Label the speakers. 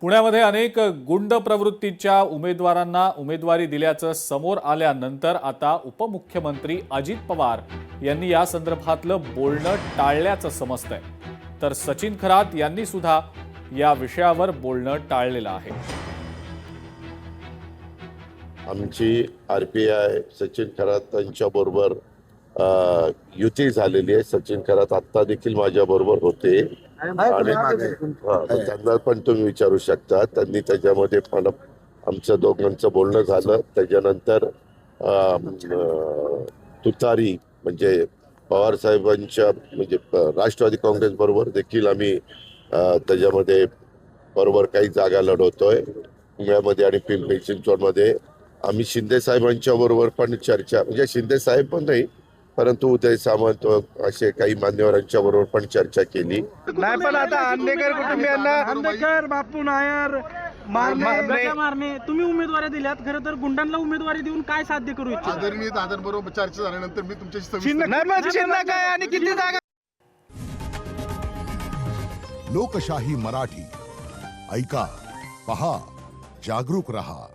Speaker 1: पुण्यामध्ये अनेक गुंड प्रवृत्तीच्या उमेदवारांना उमेदवारी दिल्याचं समोर आल्यानंतर आता उपमुख्यमंत्री अजित पवार यांनी या संदर्भातलं बोलणं टाळल्याचं समजतंय. तर सचिन खरात यांनी सुद्धा या विषयावर बोलणं टाळलेलं आहे.
Speaker 2: आमची आरपीआय सचिन खरात यांच्याबरोबर युती झालेली आहे. सचिन खरात आत्ता देखील माझ्याबरोबर होते आणि त्यांना पण तुम्ही विचारू शकता. त्यांनी त्याच्यामध्ये पण आमचं दोघांचं बोलणं झालं. त्याच्यानंतर तुतारी म्हणजे पवार साहेबांच्या म्हणजे राष्ट्रवादी काँग्रेस बरोबर देखील आम्ही त्याच्यामध्ये बरोबर काही जागा लढवतोय. पुण्यामध्ये आणि पिंपरी चिंचवडमध्ये आम्ही शिंदे साहेबांच्या बरोबर पण चर्चा म्हणजे शिंदे साहेब पण नाही परंतु उदय सामंत असे काही मान्यवरांच्या बरोबर पण चर्चा केली.
Speaker 3: नाही पण आता आंबेडकर कुटुंबियांना
Speaker 4: आंबेडकर बापू नायर मारणे तुम्ही उमेदवारी दिल्यात. खरं तर गुंडांना उमेदवारी देऊन काय साध्य करू इच्छिता?
Speaker 5: आदरणीय दादांबरोबर चर्चा झाल्यानंतर मी तुमच्याशी
Speaker 3: चिन्ह काय आणि किती जागा?
Speaker 6: लोकशाही मराठी ऐका, पहा, जागरूक रहा.